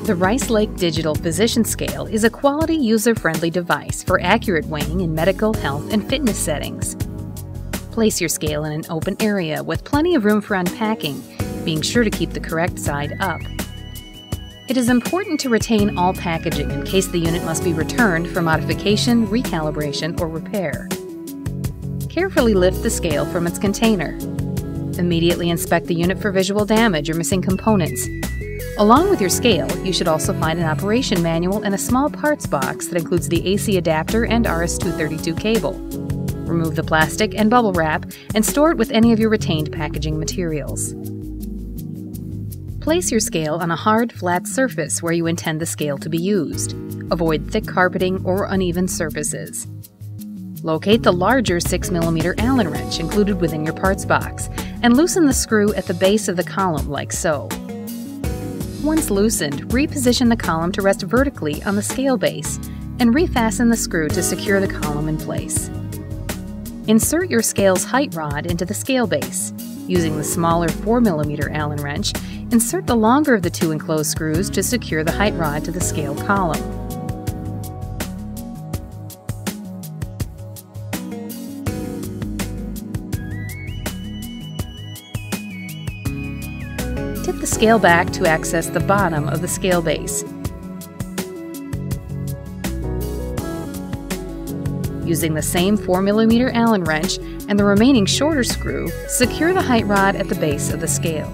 The Rice Lake Digital Physician Scale is a quality, user-friendly device for accurate weighing in medical, health, and fitness settings. Place your scale in an open area with plenty of room for unpacking, being sure to keep the correct side up. It is important to retain all packaging in case the unit must be returned for modification, recalibration, or repair. Carefully lift the scale from its container. Immediately inspect the unit for visual damage or missing components. Along with your scale, you should also find an operation manual and a small parts box that includes the AC adapter and RS-232 cable. Remove the plastic and bubble wrap and store it with any of your retained packaging materials. Place your scale on a hard, flat surface where you intend the scale to be used. Avoid thick carpeting or uneven surfaces. Locate the larger 6mm Allen wrench included within your parts box and loosen the screw at the base of the column like so. Once loosened, reposition the column to rest vertically on the scale base and refasten the screw to secure the column in place. Insert your scale's height rod into the scale base. Using the smaller 4mm Allen wrench, insert the longer of the two enclosed screws to secure the height rod to the scale column. Tip the scale back to access the bottom of the scale base. Using the same 4mm Allen wrench and the remaining shorter screw, secure the height rod at the base of the scale.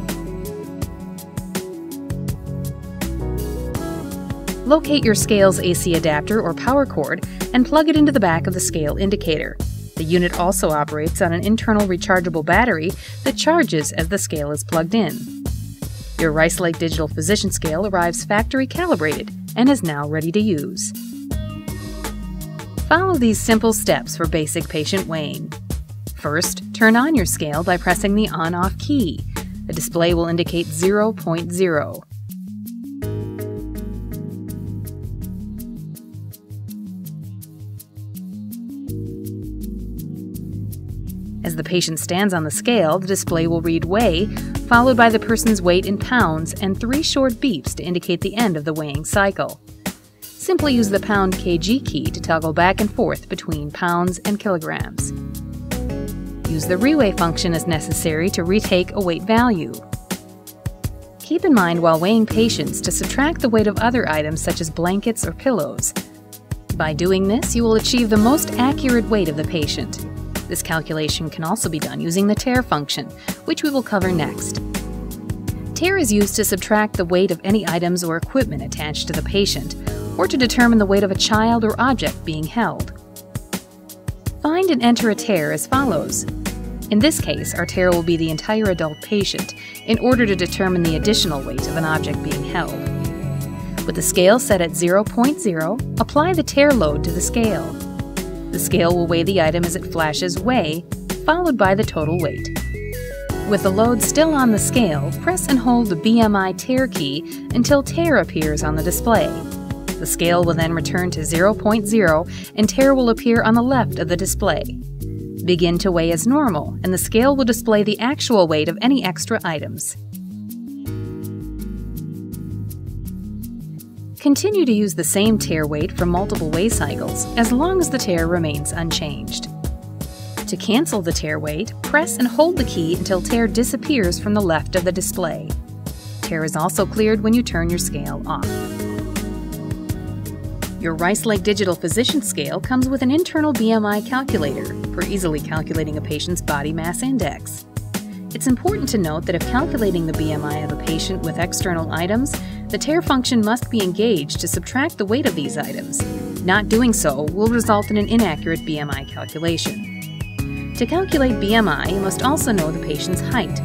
Locate your scale's AC adapter or power cord and plug it into the back of the scale indicator. The unit also operates on an internal rechargeable battery that charges as the scale is plugged in. Your Rice Lake Digital Physician Scale arrives factory calibrated and is now ready to use. Follow these simple steps for basic patient weighing. First, turn on your scale by pressing the on-off key. The display will indicate 0.0. As the patient stands on the scale, the display will read weigh, followed by the person's weight in pounds and 3 short beeps to indicate the end of the weighing cycle. Simply use the pound kg key to toggle back and forth between pounds and kilograms. Use the reweigh function as necessary to retake a weight value. Keep in mind while weighing patients to subtract the weight of other items such as blankets or pillows. By doing this, you will achieve the most accurate weight of the patient. This calculation can also be done using the tare function, which we will cover next. Tare is used to subtract the weight of any items or equipment attached to the patient, or to determine the weight of a child or object being held. Find and enter a tare as follows. In this case, our tare will be the entire adult patient in order to determine the additional weight of an object being held. With the scale set at 0.0, apply the tare load to the scale. The scale will weigh the item as it flashes weigh, followed by the total weight. With the load still on the scale, press and hold the BMI tare key until tare appears on the display. The scale will then return to 0.0 and tare will appear on the left of the display. Begin to weigh as normal, and the scale will display the actual weight of any extra items. Continue to use the same tare weight for multiple weigh cycles as long as the tare remains unchanged. To cancel the tare weight, press and hold the key until tare disappears from the left of the display. Tare is also cleared when you turn your scale off. Your Rice Lake Digital Physician Scale comes with an internal BMI calculator for easily calculating a patient's body mass index. It's important to note that if calculating the BMI of a patient with external items, the tare function must be engaged to subtract the weight of these items. Not doing so will result in an inaccurate BMI calculation. To calculate BMI, you must also know the patient's height.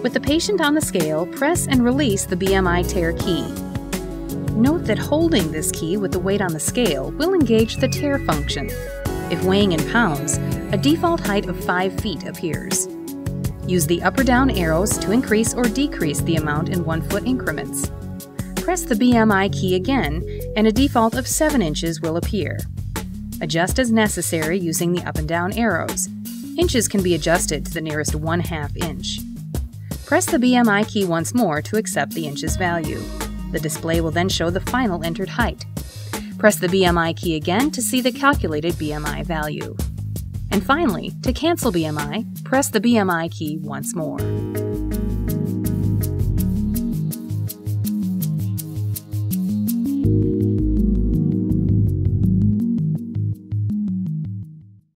With the patient on the scale, press and release the BMI tare key. Note that holding this key with the weight on the scale will engage the tare function. If weighing in pounds, a default height of 5 feet appears. Use the up or down arrows to increase or decrease the amount in 1-foot increments. Press the BMI key again, and a default of 7 inches will appear. Adjust as necessary using the up and down arrows. Inches can be adjusted to the nearest 1/2 inch. Press the BMI key once more to accept the inches value. The display will then show the final entered height. Press the BMI key again to see the calculated BMI value. And finally, to cancel BMI, press the BMI key once more.